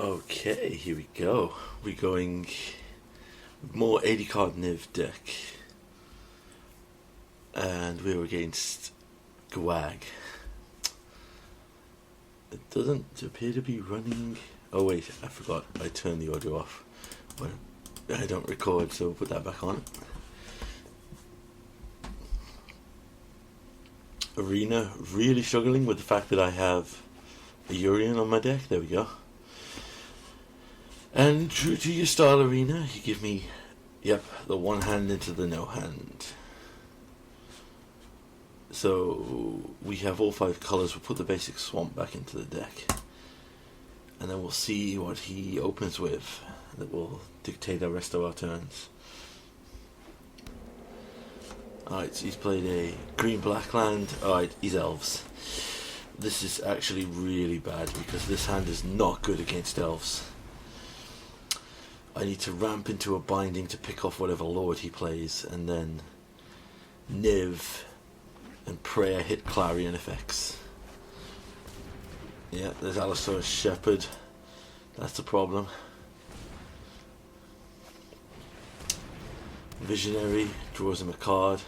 Okay, here we go. We're going more 80 card Niv deck. And we're against Gwag. It doesn't appear to be running. Oh wait, I forgot. I turned the audio off. But I don't record, so we'll put that back on. Arena, really struggling with the fact that I have a Urian on my deck. There we go. And true to your style, Arena, you give me, yep, the one hand into the no hand. So we have all 5 colours. We'll put the basic swamp back into the deck, and then we'll see what he opens with. That will dictate the rest of our turns. Alright, so he's played a green-black land. Alright, he's elves. This is actually really bad because this hand is not good against elves. I need to ramp into a binding to pick off whatever lord he plays, and then Niv and prayer hit Clarion effects. Yeah, there's Allosaurus Shepherd. That's the problem. Visionary draws him a card.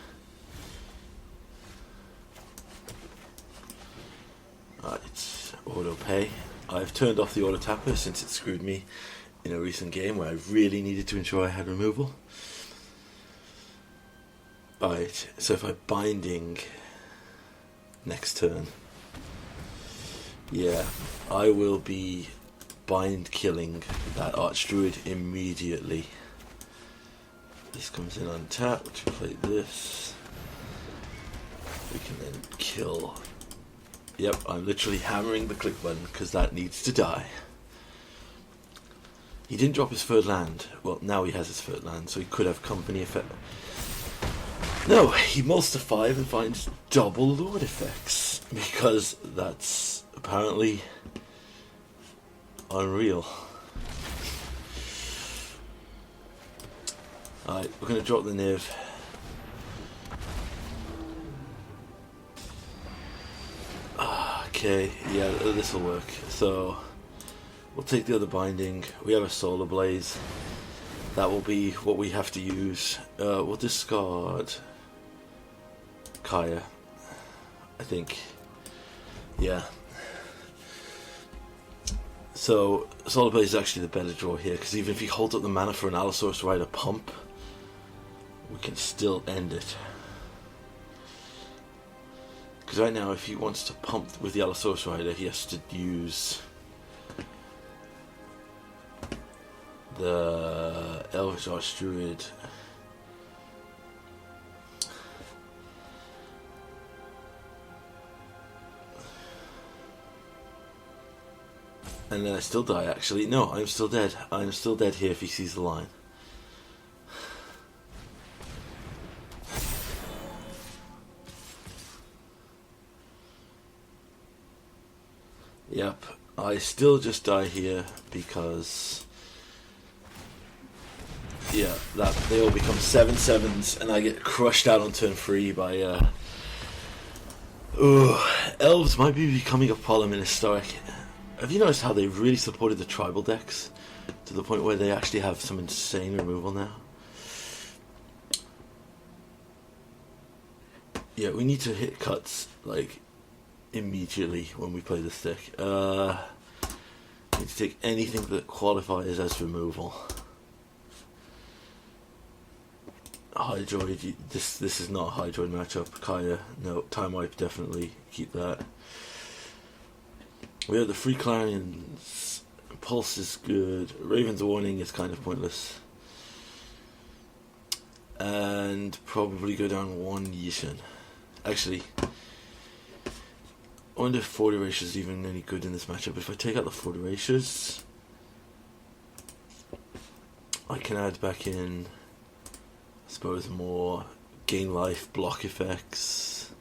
Alright, auto pay. I've turned off the auto tapper since it screwed me in a recent game where I really needed to ensure I had removal. Alright, so if I binding next turn, yeah, I will be bind killing that Archdruid immediately. This comes in untapped, we play this. We can then kill. Yep, I'm literally hammering the click button because that needs to die. He didn't drop his third land. Well, now he has his third land, so he could have company effect. No, he mulls to 5 and finds double lord effects, because that's apparently unreal. Alright, we're going to drop the Niv. Okay, yeah, this will work. So we'll take the other binding. We have a Solar Blaze. That will be what we have to use. We'll discard Kaya, I think. Yeah. So Solar Blaze is actually the better draw here, because even if he holds up the mana for an Allosaurus Rider pump, we can still end it. Because right now, if he wants to pump with the Allosaurus Rider, he has to use the Elvish Archdruid. And then I still die, actually. No, I'm still dead. I'm still dead here if he sees the line. Yep, I still just die here because, yeah, that they all become 7/7s and I get crushed out on turn 3 by elves might be becoming a problem in Historic. Have you noticed how they really supported the tribal decks to the point where they actually have some insane removal now? Yeah, we need to hit cuts like immediately when we play this deck. Need to take anything that qualifies as removal. Hydroid, this is not a Hydroid matchup. Kaya, no. Time Wipe, definitely keep that. We have the Free Clarions. Pulse is good. Raven's Warning is kind of pointless. And probably go down 1 Yishin. Actually, I wonder if 40 Erasure is even any good in this matchup. If I take out the 40 Erasures, I can add back in, I suppose, more gain life, block effects,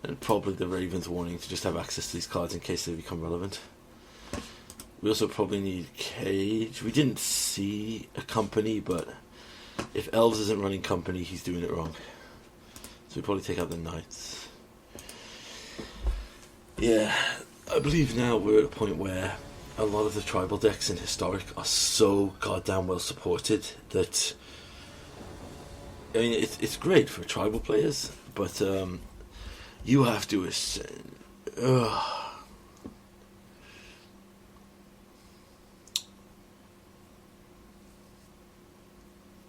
and probably the Raven's Warning to just have access to these cards in case they become relevant. We also probably need Cage. We didn't see a company, but if Elves isn't running company, he's doing it wrong. So we probably take out the Knights. Yeah, I believe now we're at a point where a lot of the tribal decks in Historic are so goddamn well supported that, I mean, it's great for tribal players, but you have to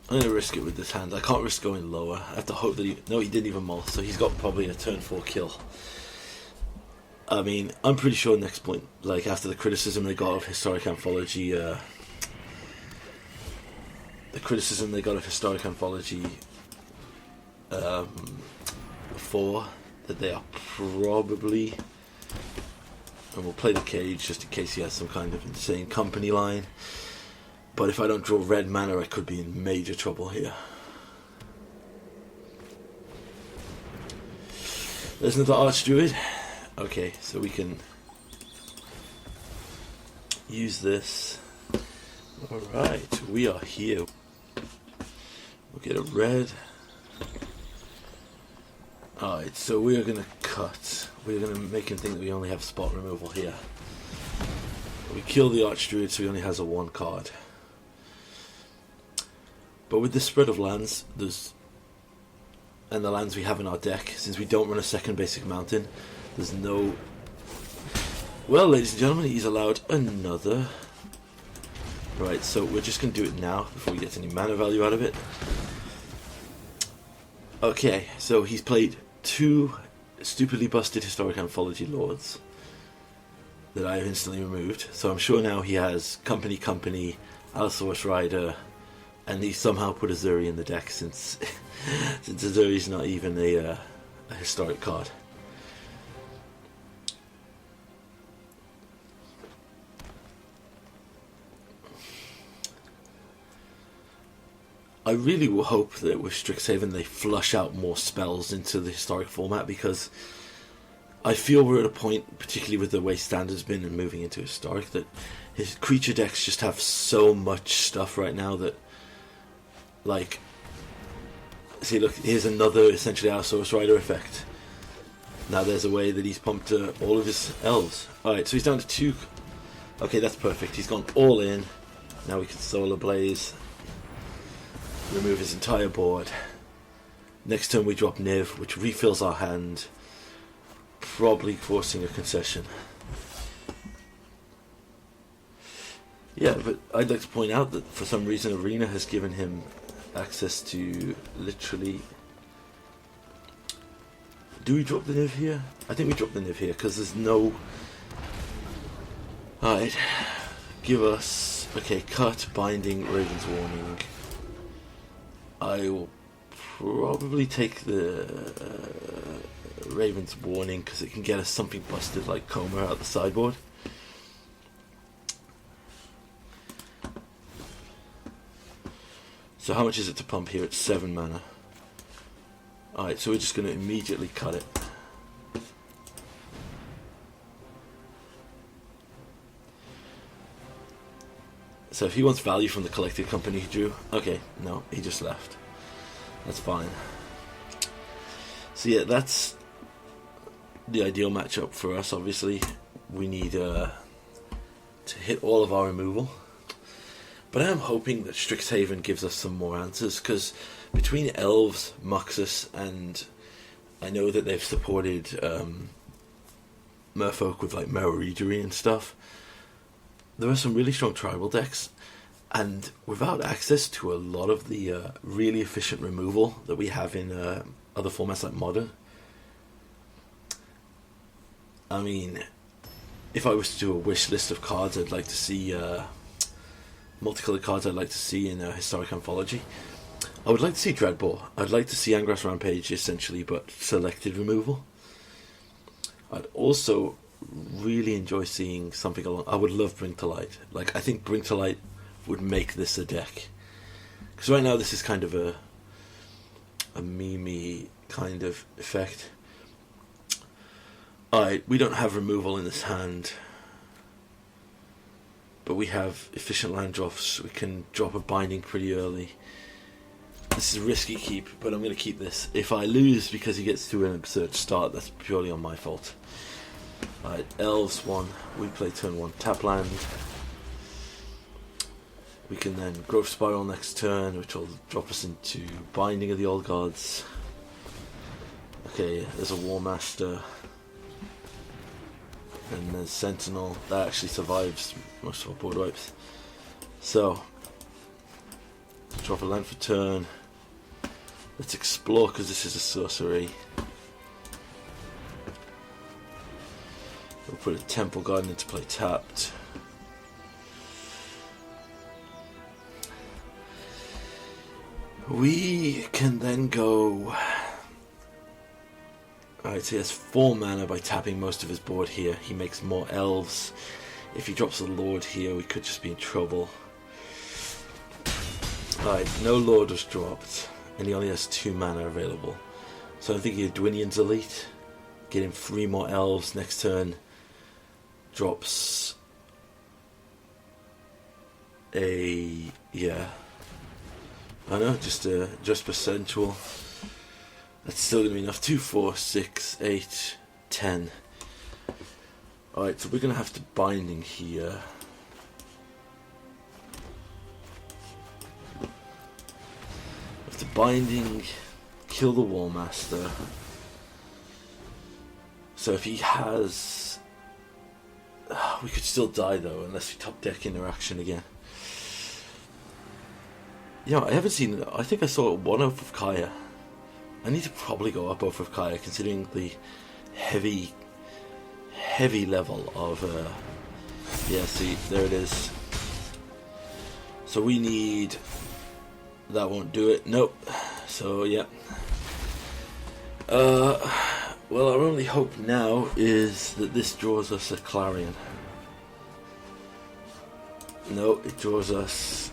I'm gonna risk it with this hand. I can't risk going lower. I have to hope that he didn't even mull, so he's got probably a turn 4 kill. I mean, I'm pretty sure next point, like after the criticism they got of Historic Anthology, the criticism they got of Historic Anthology 4, that they are probably, and we'll play the cage just in case he has some kind of insane company line. But if I don't draw red mana, I could be in major trouble here. There's another Archdruid. Okay, so we can use this. Alright, we are here. We'll get a red. Alright, so we are going to cut. We're going to make him think that we only have spot removal here. We kill the Archdruid so he only has a 1 card. But with this spread of lands, and the lands we have in our deck, since we don't run a second basic mountain, there's no... Well, ladies and gentlemen, he's allowed another. Right, so we're just going to do it now before we get any mana value out of it. Okay, so he's played 2 stupidly busted Historic Anthology Lords that I have instantly removed. So I'm sure now he has Company, Allosaurus Rider, and he somehow put Azuri in the deck since Azuri's not even a historic card. I really will hope that with Strixhaven they flush out more spells into the historic format, because I feel we're at a point, particularly with the way Standard's been and moving into historic, that his creature decks just have so much stuff right now that, like, see, look, here's another essentially Allosaurus Rider effect. Now there's a way that he's pumped all of his elves. Alright, so he's down to 2. Okay, that's perfect. He's gone all in. Now we can Solar Blaze. Remove his entire board. Next turn we drop Niv, which refills our hand, probably forcing a concession. Yeah, but I'd like to point out that for some reason Arena has given him access to literally... Do we drop the Niv here? I think we drop the Niv here, because there's no... Alright, give us... Okay, cut, binding, Raven's Warning. I will probably take the Raven's Warning, because it can get us something busted like Coma out the sideboard. So how much is it to pump here? It's 7 mana. Alright, so we're just going to immediately cut it. So if he wants value from the collected company he drew, okay, no, he just left. That's fine. So yeah, that's the ideal matchup for us, obviously. We need to hit all of our removal. But I am hoping that Strixhaven gives us some more answers, because between Elves, Muxus, and I know that they've supported Merfolk with like Meroregery and stuff, there are some really strong tribal decks, and without access to a lot of the really efficient removal that we have in other formats like Modern, I mean, if I was to do a wish list of cards I'd like to see, multicolored cards I'd like to see in a Historic Anthology, I would like to see Dreadbore. I'd like to see Angrass Rampage essentially, but selected removal. I'd also really enjoy seeing something along... I would love Bring to Light. Like, I think Bring to Light would make this a deck. Because right now this is kind of a meme kind of effect. Alright, we don't have removal in this hand, but we have efficient land drops. We can drop a binding pretty early. This is a risky keep, but I'm going to keep this. If I lose because he gets to an absurd start, that's purely on my fault. Alright, Elves 1. We play turn 1 tap land. We can then Growth Spiral next turn, which will drop us into Binding of the Old Gods. Okay, there's a War Master. And there's Sentinel. That actually survives most of our board wipes. So, drop a land for turn. Let's explore because this is a sorcery. We'll put a Temple Garden into play tapped. We can then go... Alright, so he has 4 mana by tapping most of his board here. He makes more elves. If he drops a Lord here, we could just be in trouble. Alright, no Lord was dropped, and he only has 2 mana available. So I'm thinking of Dwinian's Elite. Get him 3 more elves next turn. Drops a... yeah. I know, just percentual. That's still going to be enough. 2, 4, 6, 8, 10. Alright, so we're going to have to Binding here. Have to Binding, kill the War Master. So if he has... we could still die though, unless we top deck Interaction again. Yeah, I haven't seen... I think I saw one Oath of Kaya. I need to probably go up Oath of Kaya, considering the heavy level of... yeah, see, there it is. So we need... that won't do it. Nope. So, yeah. Well, our only hope now is that this draws us a Clarion. No, it draws us...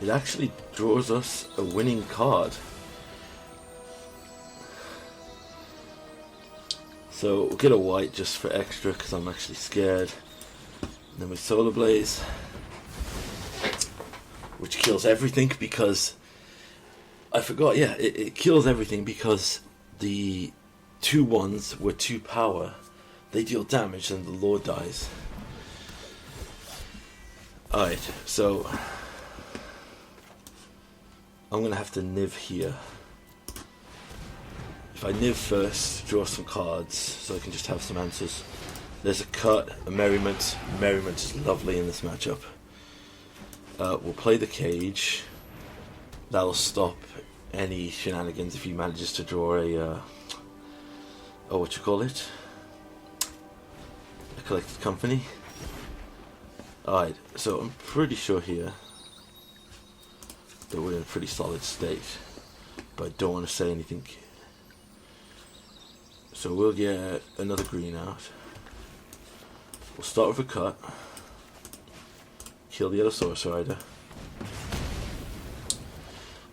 it actually draws us a winning card. So we'll get a white just for extra because I'm actually scared. And then with Solar Blaze, which kills everything because... I forgot, yeah, it kills everything because the 2/1s were 2 power. They deal damage and the Lord dies. Alright, so... I'm going to have to Niv here. If I Niv first, draw some cards so I can just have some answers. There's a cut, a Merriment. Merriment is lovely in this matchup. We'll play the Cage. That'll stop any shenanigans if he manages to draw a... oh, what you call it? A Collected Company. Alright, so I'm pretty sure here that we're in a pretty solid state, but I don't want to say anything. So we'll get another green out. We'll start with a cut. Kill the other Source Rider.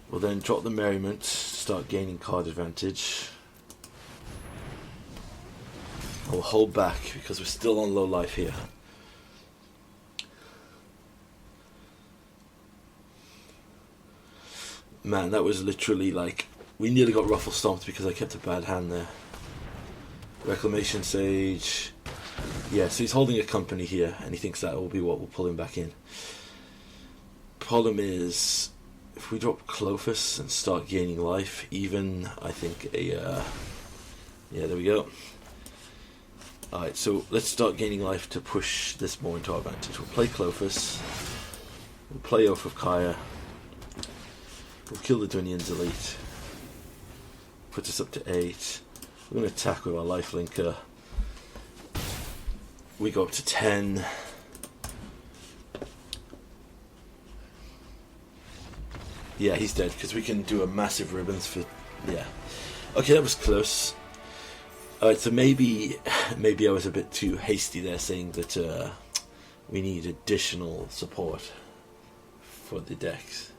We'll then drop the Merriment to start gaining card advantage. We'll hold back because we're still on low life here. Man, that was literally like... we nearly got Ruffle Stomped because I kept a bad hand there. Reclamation Sage. Yeah, so he's holding a company here and he thinks that will be what will pull him back in. Problem is, if we drop Clothis and start gaining life, even, I think a... yeah, there we go. Alright, so let's start gaining life to push this more into our advantage. We'll play Clothis. We'll play Oath of Kaya. We'll kill the Dwinian's Elite. Put us up to 8. We're going to attack with our lifelinker. We go up to 10. Yeah, he's dead because we can do a massive ribbons for... yeah. Okay, that was close. Alright, so maybe I was a bit too hasty there saying that we need additional support for the decks.